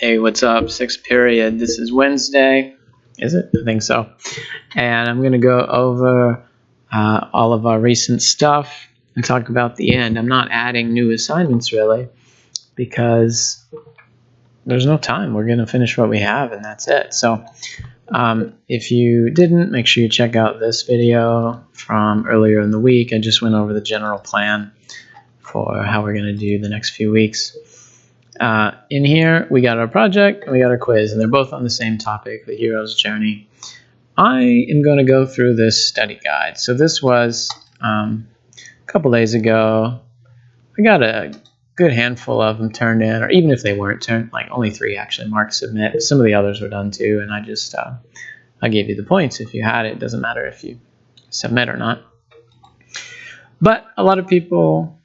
Hey, what's up? Sixth period. This is Wednesday. Is it? I think so. And I'm going to go over all of our recent stuff and talk about the end. I'm not adding new assignments really because there's no time. We're going to finish what we have and that's it. So if you didn't, make sure you check out this video from earlier in the week. I just went over the general plan for how we're going to do the next few weeks. In here, we got our project and we got our quiz, and they're both on the same topic, the hero's journey. I am going to go through this study guide. So this was a couple days ago. I got a good handful of them turned in, or even if they weren't turned, like only 3 actually marked submit. Some of the others were done too, and I just I gave you the points if you had it. It doesn't matter if you submit or not. But a lot of people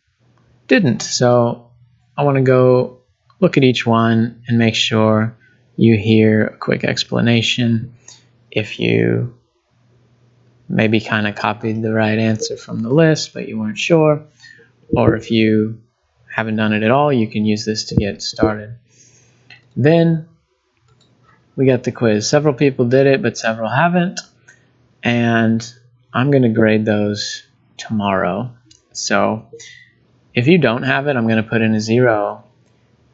didn't, so I want to go look at each one and make sure you hear a quick explanation if you maybe kind of copied the right answer from the list but you weren't sure, or if you haven't done it at all, you can use this to get started. Then we got the quiz. Several people did it, but several haven't, and I'm going to grade those tomorrow. So if you don't have it, I'm going to put in a 0.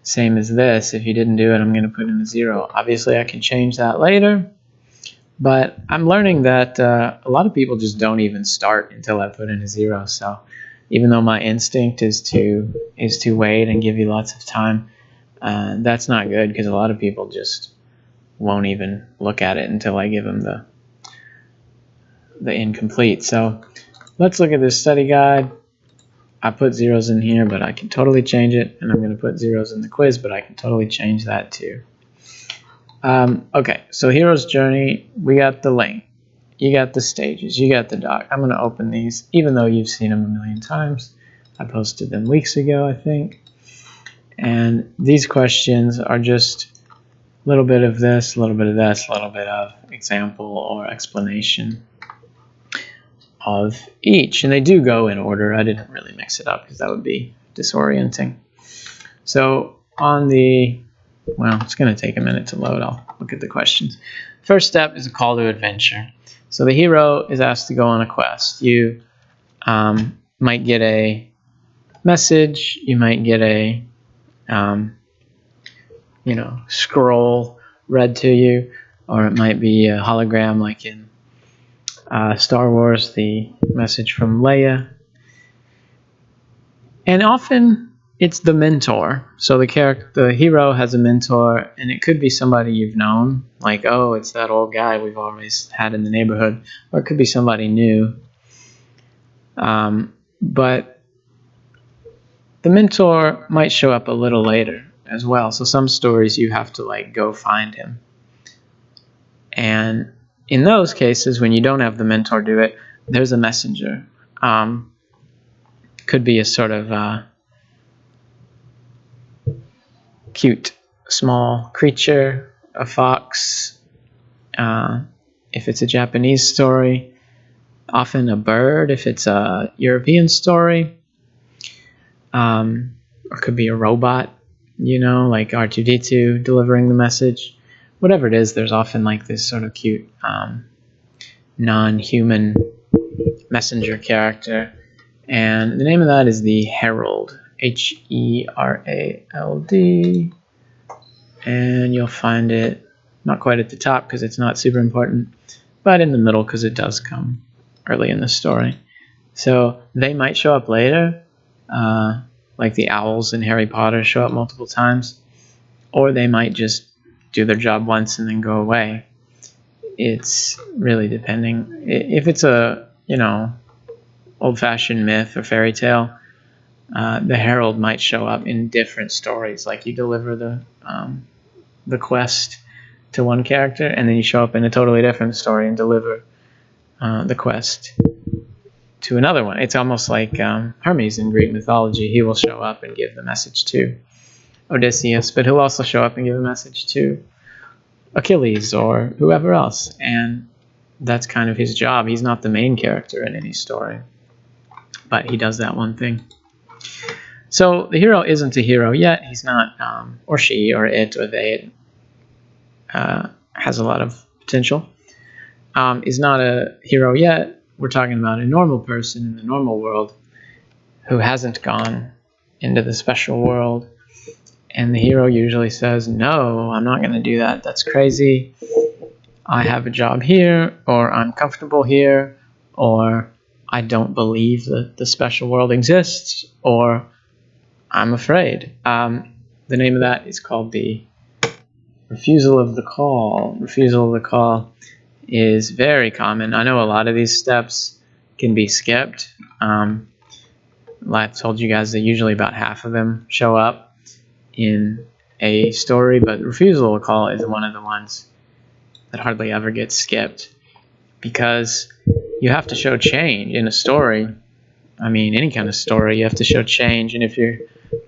Same as this. If you didn't do it, I'm going to put in a 0. Obviously, I can change that later, but I'm learning that a lot of people just don't even start until I put in a 0. So even though my instinct is to wait and give you lots of time, that's not good because a lot of people just won't even look at it until I give them the incomplete. So let's look at this study guide. I put 0s in here, but I can totally change it, and I'm going to put 0s in the quiz, but I can totally change that too. Okay, so hero's journey, we got the link, you got the stages, you got the doc. I'm going to open these, even though you've seen them a million times. I posted them weeks ago, I think. And these questions are just a little bit of this, a little bit of this, a little bit of example or explanation of each, and they do go in order. I didn't really mix it up because that would be disorienting. So on the, well, it's going to take a minute to load. I'll look at the questions. First step is a call to adventure. So the hero is asked to go on a quest. You might get a message. You might get a scroll read to you, or it might be a hologram like in Star Wars, the message from Leia. And often it's the mentor. So the hero has a mentor, and it could be somebody you've known, like, oh, it's that old guy we've always had in the neighborhood, or it could be somebody new. But the mentor might show up a little later as well. So some stories you have to like go find him. And in those cases, when you don't have the mentor do it, there's a messenger. Could be a sort of cute, small creature, a fox. If it's a Japanese story, often a bird if it's a European story. Or it could be a robot, like R2-D2 delivering the message. Whatever it is, there's often like this sort of cute non-human messenger character. And the name of that is the Herald, H-E-R-A-L-D. And you'll find it not quite at the top because it's not super important, but in the middle because it does come early in the story. So they might show up later, like the owls in Harry Potter show up multiple times, or they might just do their job once and then go away. It's really depending. If it's a, old-fashioned myth or fairy tale, the herald might show up in different stories. Like you deliver the quest to one character, and then you show up in a totally different story and deliver the quest to another one. It's almost like Hermes in Greek mythology. He will show up and give the message to Odysseus, but he'll also show up and give a message to Achilles or whoever else, and that's kind of his job. He's not the main character in any story, but he does that one thing. So the hero isn't a hero yet. He's not, or she, or it, or they. has a lot of potential, is not a hero yet. We're talking about a normal person in the normal world who hasn't gone into the special world. And the hero usually says, no, I'm not going to do that. That's crazy. I have a job here, or I'm comfortable here, or I don't believe that the special world exists, or I'm afraid. The name of that is called the refusal of the call. Refusal of the call is very common. I know a lot of these steps can be skipped. I've told you guys that usually about half of them show up in a story, but refusal of the call is one of the ones that hardly ever gets skipped, because you have to show change in a story. I mean, any kind of story, you have to show change. And if your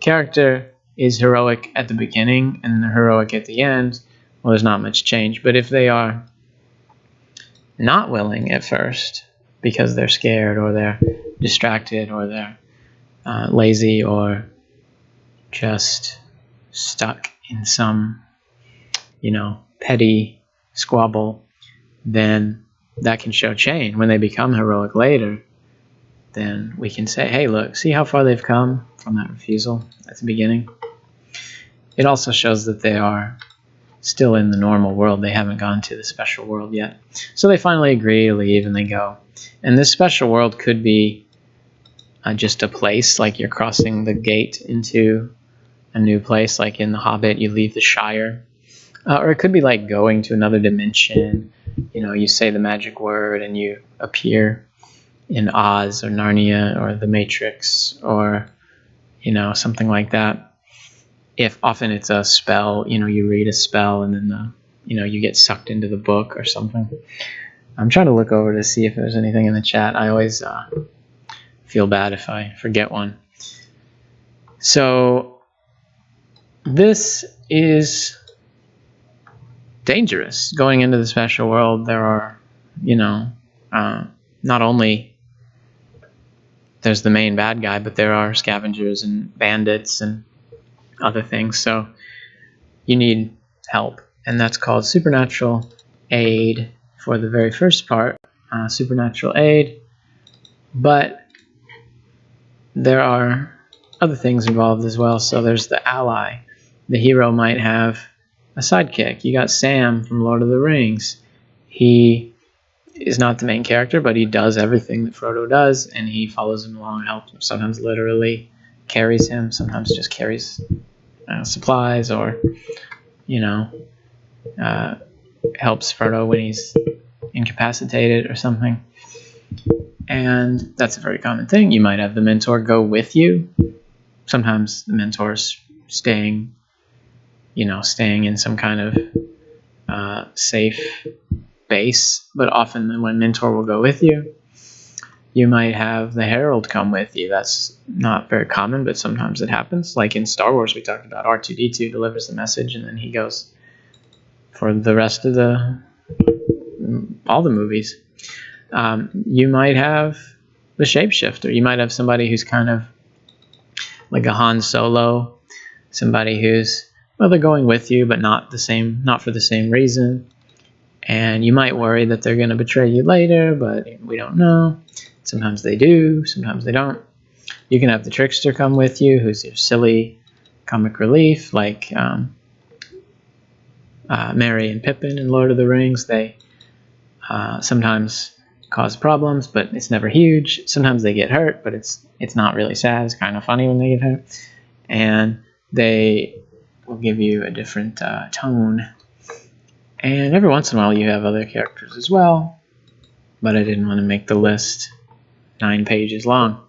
character is heroic at the beginning and they're heroic at the end, well, there's not much change. But if they are not willing at first because they're scared, or they're distracted, or they're lazy, or just stuck in some, petty squabble, then that can show change. When they become heroic later, then we can say, hey, look, see how far they've come from that refusal at the beginning? It also shows that they are still in the normal world. They haven't gone to the special world yet. So they finally agree to leave, and they go. And this special world could be just a place, like you're crossing the gate into a new place, like in The Hobbit, you leave the Shire. Or it could be like going to another dimension. You say the magic word and you appear in Oz or Narnia or The Matrix, or, something like that. If often it's a spell, you read a spell and then you get sucked into the book or something. I'm trying to look over to see if there's anything in the chat. I always feel bad if I forget one. So this is dangerous. Going into the special world, there are, not only there's the main bad guy, but there are scavengers and bandits and other things. So you need help, and that's called supernatural aid for the very first part, supernatural aid. But there are other things involved as well. So there's the ally. The hero might have a sidekick. You got Sam from Lord of the Rings. He is not the main character, but he does everything that Frodo does, and he follows him along, helps him, sometimes literally carries him, sometimes just carries supplies, or helps Frodo when he's incapacitated or something. And that's a very common thing. You might have the mentor go with you. Sometimes the mentor's staying in some kind of safe base, but often the one mentor will go with you. You might have the herald come with you. That's not very common, but sometimes it happens. Like in Star Wars, we talked about R2-D2 delivers the message, and then he goes for the rest of all the movies. You might have the shapeshifter. You might have somebody who's kind of like a Han Solo, somebody who's, they're going with you, but not for the same reason. And you might worry that they're going to betray you later, but we don't know. Sometimes they do, sometimes they don't. You can have the trickster come with you, who's your silly comic relief, like Merry and Pippin in Lord of the Rings. They sometimes cause problems, but it's never huge. Sometimes they get hurt, but it's not really sad. It's kind of funny when they get hurt. And they will give you a different tone. And every once in a while you have other characters as well, but I didn't want to make the list 9 pages long.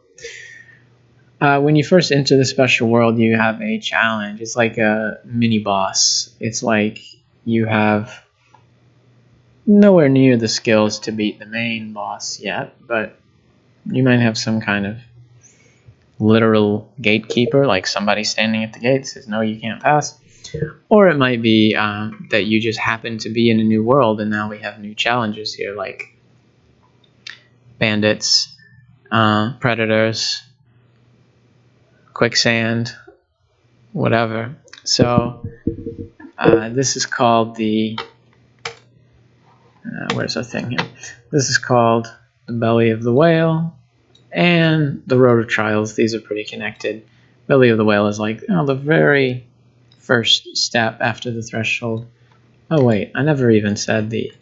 When you first enter the special world, you have a challenge. It's like a mini boss. It's like you have nowhere near the skills to beat the main boss yet, but you might have some kind of literal gatekeeper, like somebody standing at the gate says, no, you can't pass. Or it might be that you just happen to be in a new world, and now we have new challenges here, like bandits, predators, quicksand, whatever. So This is called the, where's our thing here? This is called the belly of the whale and the road of trials. These are pretty connected. Belly of the whale is like, the very first step after the threshold. Oh wait, I never even said the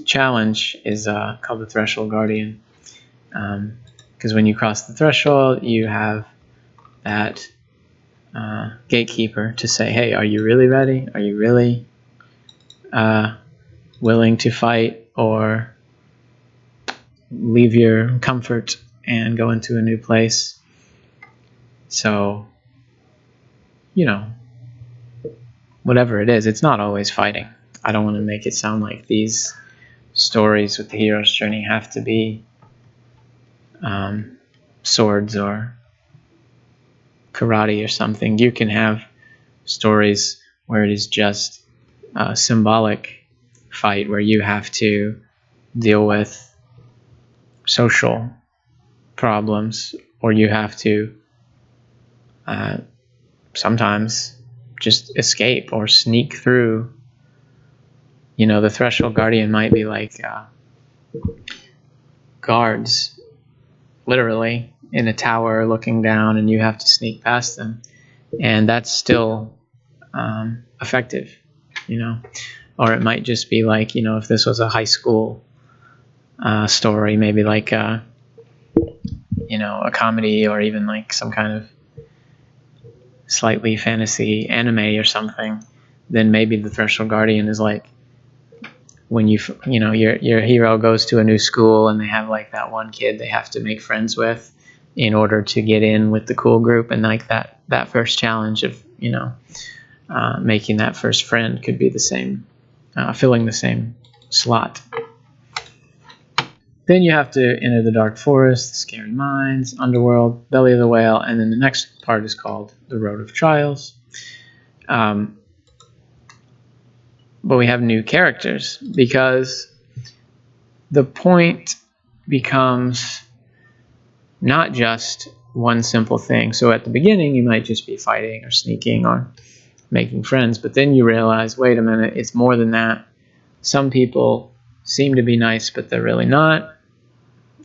challenge is called the Threshold Guardian, because when you cross the threshold, you have that gatekeeper to say, hey, are you really ready? Are you really willing to fight or leave your comfort and go into a new place? So, whatever it is, it's not always fighting. I don't want to make it sound like these stories with the hero's journey have to be swords or karate or something. You can have stories where it is just a symbolic fight where you have to deal with social problems, or you have to sometimes just escape or sneak through. The Threshold Guardian might be like guards, literally, in a tower looking down, and you have to sneak past them. And that's still effective, Or it might just be like, if this was a high school story, maybe like, a comedy, or even like some kind of slightly fantasy anime or something, then maybe the Threshold Guardian is like, when your hero goes to a new school and they have like that one kid they have to make friends with in order to get in with the cool group, and like that first challenge of making that first friend could be the same, filling the same slot. Then you have to enter the dark forest, the scary mines, underworld, belly of the whale, and then the next part is called the road of trials. But we have new characters, because the point becomes not just one simple thing. So at the beginning, you might just be fighting or sneaking or making friends, but then you realize, wait a minute, it's more than that. Some people seem to be nice, but they're really not,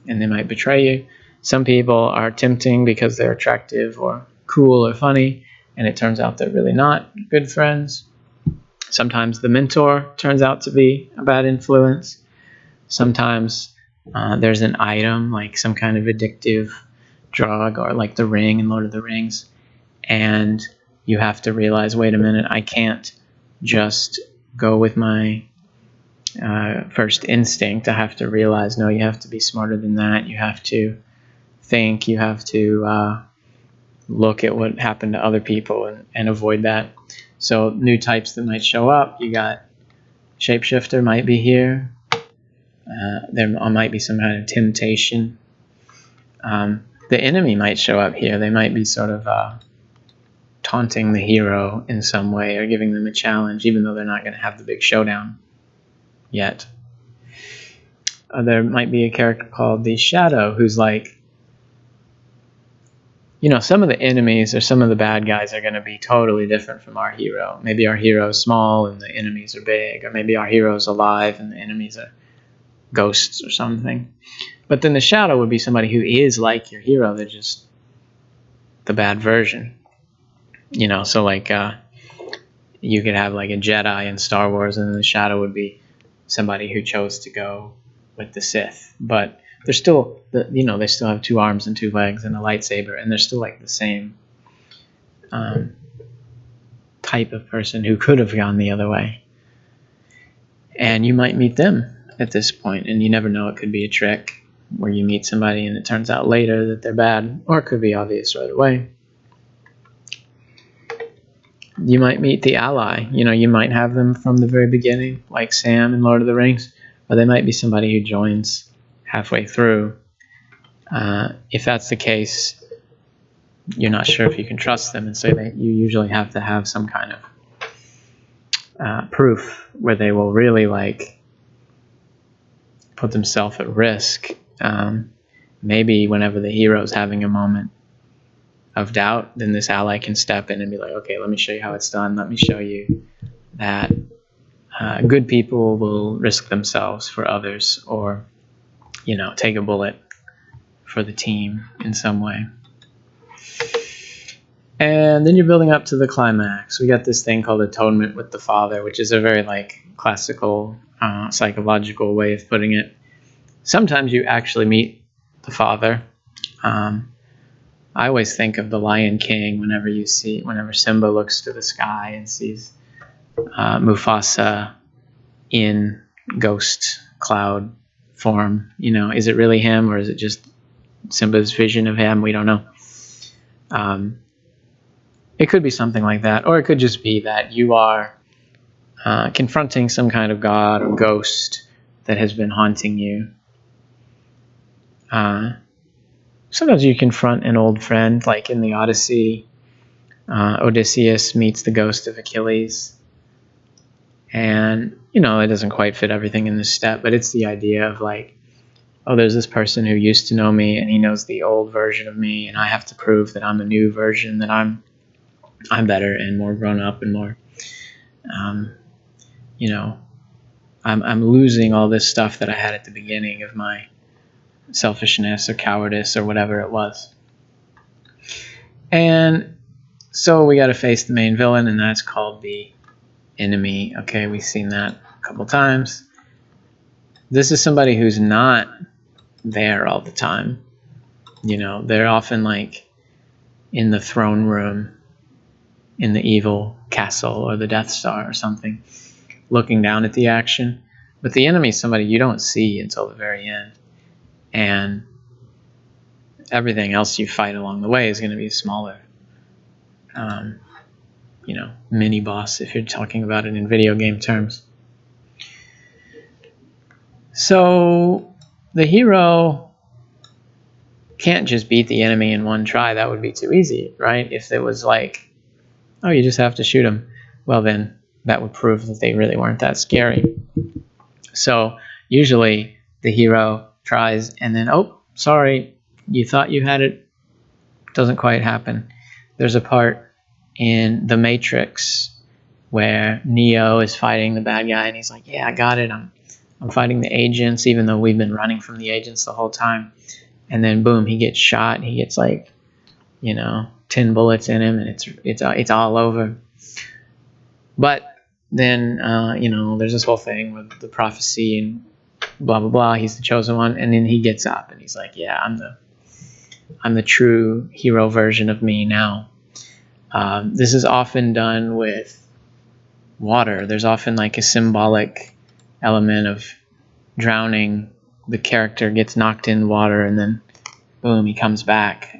and they might betray you. Some people are tempting because they're attractive or cool or funny, and it turns out they're really not good friends. Sometimes the mentor turns out to be a bad influence. Sometimes there's an item, like some kind of addictive drug, or like the ring in Lord of the Rings, and you have to realize, wait a minute, I can't just go with my first instinct. I have to realize, no, you have to be smarter than that. You have to think. You have to look at what happened to other people and avoid that. So new types that might show up, you got shapeshifter might be here. There might be some kind of temptation. The enemy might show up here. They might be sort of taunting the hero in some way, or giving them a challenge, even though they're not going to have the big showdown yet. There might be a character called the Shadow, who's like, some of the enemies or some of the bad guys are going to be totally different from our hero. Maybe our hero's small and the enemies are big, or maybe our hero's alive and the enemies are ghosts or something. But then the Shadow would be somebody who is like your hero, they're just the bad version. So like you could have like a Jedi in Star Wars, and then the Shadow would be somebody who chose to go with the Sith, but they're still, they still have 2 arms and 2 legs and a lightsaber, and they're still like the same type of person who could have gone the other way. And you might meet them at this point, and you never know, it could be a trick where you meet somebody and it turns out later that they're bad, or it could be obvious right away. You might meet the ally. You might have them from the very beginning, like Sam in Lord of the Rings, or they might be somebody who joins halfway through. If that's the case, you're not sure if you can trust them, and so you usually have to have some kind of proof where they will really like put themselves at risk. Maybe whenever the hero's having a moment of doubt, then this ally can step in and be like, okay, let me show you how it's done. Let me show you that good people will risk themselves for others, or, take a bullet for the team in some way. And then you're building up to the climax. We got this thing called Atonement with the Father, which is a very classical psychological way of putting it. Sometimes you actually meet the Father. I always think of the Lion King whenever Simba looks to the sky and sees Mufasa in ghost cloud form. Is it really him, or is it just Simba's vision of him? We don't know. It could be something like that, or it could just be that you are confronting some kind of god or ghost that has been haunting you. Sometimes you confront an old friend, like in the Odyssey. Odysseus meets the ghost of Achilles. And, it doesn't quite fit everything in this step, but it's the idea of there's this person who used to know me, and he knows the old version of me, and I have to prove that I'm the new version, that I'm better and more grown up and more, I'm losing all this stuff that I had at the beginning of my selfishness or cowardice or whatever it was. And so we got to face the main villain, and that's called the enemy. Okay, we've seen that a couple times. This is somebody who's not there all the time. They're often in the throne room in the evil castle or the Death Star or something, looking down at the action. But the enemy is somebody you don't see until the very end. And everything else you fight along the way is going to be smaller. Mini boss, if you're talking about it in video game terms. So the hero can't just beat the enemy in one try. That would be too easy, right? If it was oh, you just have to shoot them, well, then that would prove that they really weren't that scary. So usually the hero tries, and then, oh, sorry, you thought you had it. Doesn't quite happen. There's a part in The Matrix where Neo is fighting the bad guy, and he's like, yeah, I got it. I'm fighting the agents, even though we've been running from the agents the whole time. And then boom, he gets shot. He gets 10 bullets in him, and it's all over. But then there's this whole thing with the prophecy and blah blah blah. He's the chosen one, and then he gets up and he's like, yeah, I'm the true hero version of me now. This is often done with water. There's often a symbolic element of drowning. The character gets knocked in water, and then boom, he comes back.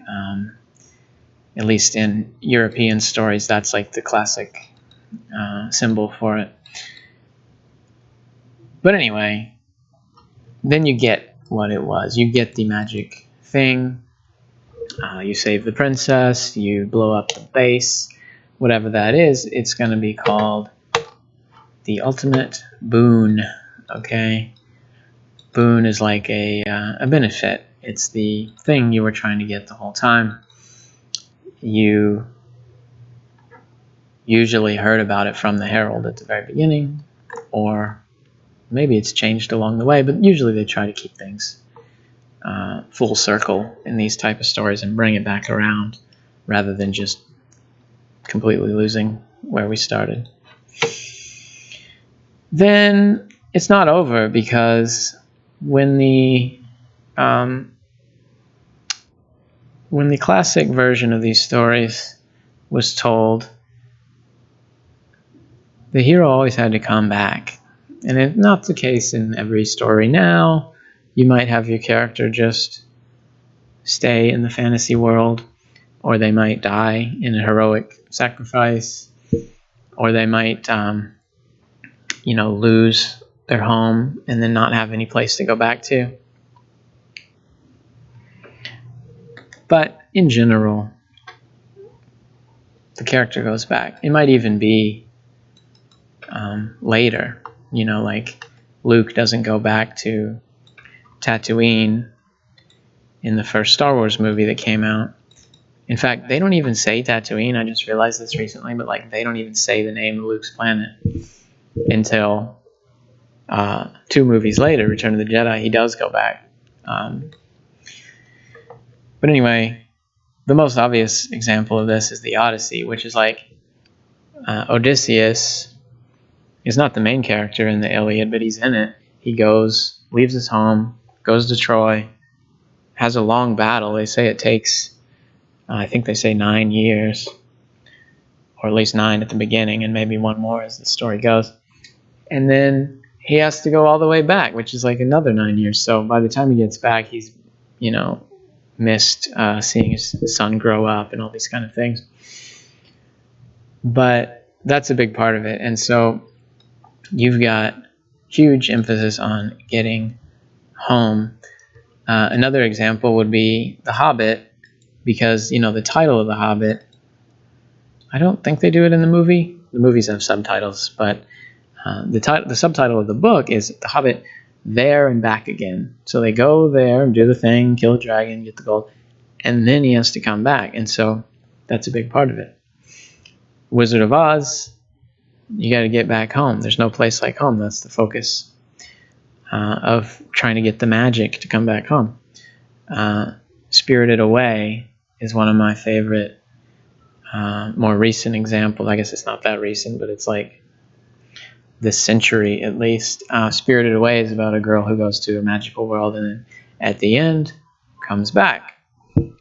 At least in European stories, that's the classic symbol for it. But anyway, then you get what it was. You get the magic thing. You save the princess. You blow up the base. Whatever that is, it's going to be called the ultimate boon. Okay? Boon is like a benefit. It's the thing you were trying to get the whole time. You usually heard about it from the herald at the very beginning, or maybe it's changed along the way, but usually they try to keep things full circle in these type of stories and bring it back around, rather than just completely losing where we started. Then it's not over, because when the classic version of these stories was told, the hero always had to come back. And it's not the case in every story now. You might have your character just stay in the fantasy world, or they might die in a heroic sacrifice, or they might lose their home and then not have any place to go back to. But in general, the character goes back. It might even be later, Luke doesn't go back to Tatooine in the first Star Wars movie that came out In fact, they don't even say Tatooine. I just realized this recently, but like they don't even say the name of Luke's planet until 2 movies later, Return of the Jedi. He does go back. But anyway, the most obvious example of this is the Odyssey, which is like Odysseus is not the main character in the Iliad, but he's in it. He goes, leaves his home, goes to Troy, has a long battle. They say it takes, I think they say 9 years, or at least 9 at the beginning, and maybe 1 more as the story goes. And then he has to go all the way back, which is like another 9 years. So by the time he gets back, he's, missed seeing his son grow up and all these kind of things. But that's a big part of it. And so you've got huge emphasis on getting home. Another example would be The Hobbit, because, the title of The Hobbit, I don't think they do it in the movie. The movies have subtitles, but the subtitle of the book is The Hobbit, There and Back Again. So they go there and do the thing, kill a dragon, get the gold, and then he has to come back. And so that's a big part of it. Wizard of Oz, you got to get back home. There's no place like home. That's the focus of trying to get the magic to come back home. Spirited Away is one of my favorite, more recent examples. I guess it's not that recent, but it's like this century at least. Spirited Away is about a girl who goes to a magical world and then at the end comes back.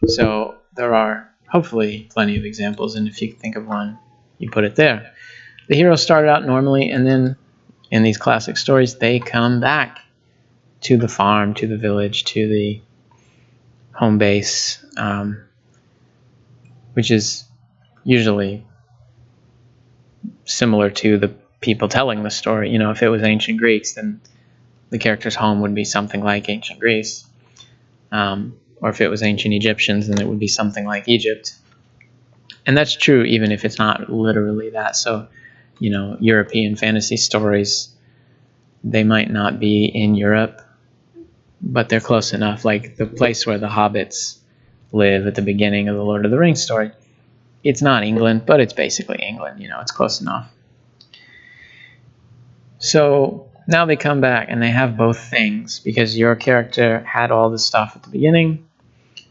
So there are hopefully plenty of examples, and if you think of one, you put it there. The heroes started out normally, and then in these classic stories, they come back to the farm, to the village, to the home base, which is usually similar to the people telling the story. If it was ancient Greeks, then the character's home would be something like ancient Greece. Or if it was ancient Egyptians, then it would be something like Egypt. And that's true even if it's not literally that. So, European fantasy stories, they might not be in Europe, but they're close enough. Like the place where the hobbits live at the beginning of the Lord of the Rings story, it's not England, but it's basically England. It's close enough. So now they come back and they have both things, because your character had all this stuff at the beginning.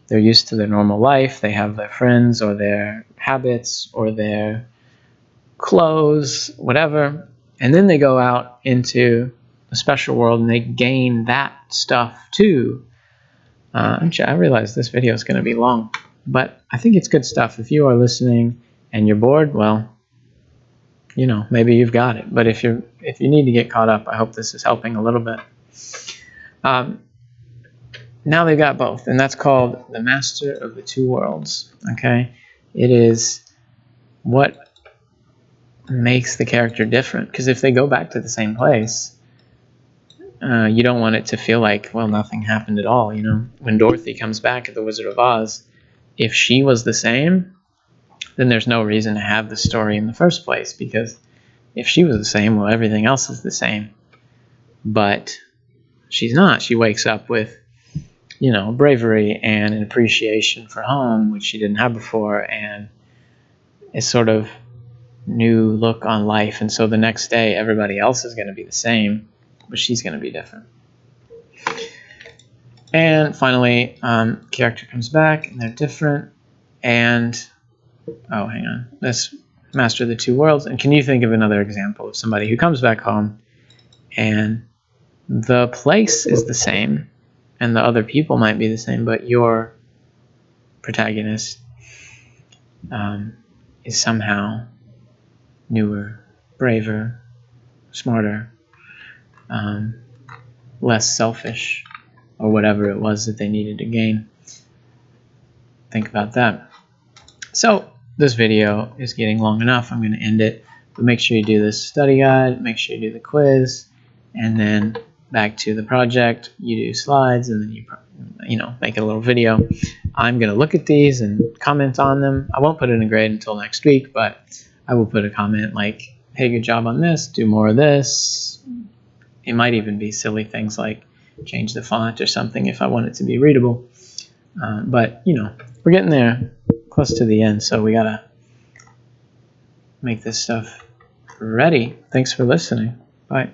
They're used to their normal life. They have their friends or their habits or their clothes, whatever. And then they go out into a special world and they gain that stuff too. I realize this video is going to be long, but I think it's good stuff. If you are listening and you're bored, well, maybe you've got it. But if you need to get caught up, I hope this is helping a little bit. Now they've got both, and that's called the Master of the Two Worlds. Okay, it is what makes the character different. Because if they go back to the same place, you don't want it to feel like, well, nothing happened at all. When Dorothy comes back at the Wizard of Oz, if she was the same, then there's no reason to have the story in the first place, because if she was the same, well, everything else is the same. But she's not. She wakes up with, bravery and an appreciation for home, which she didn't have before, and a sort of new look on life. And so the next day, everybody else is going to be the same, but she's going to be different. And finally, character comes back, and they're different, and oh, hang on. Let's Master of the Two Worlds. And can you think of another example of somebody who comes back home and the place is the same and the other people might be the same, but your protagonist is somehow newer, braver, smarter, less selfish, or whatever it was that they needed to gain? Think about that. So this video is getting long enough. I'm going to end it, but make sure you do this study guide, make sure you do the quiz, and then back to the project, you do slides, and then you make a little video. I'm going to look at these and comment on them. I won't put in a grade until next week, but I will put a comment like, hey, good job on this, do more of this. It might even be silly things like change the font or something if I want it to be readable. But, we're getting there. close to the end, so we gotta make this stuff ready. Thanks for listening. Bye.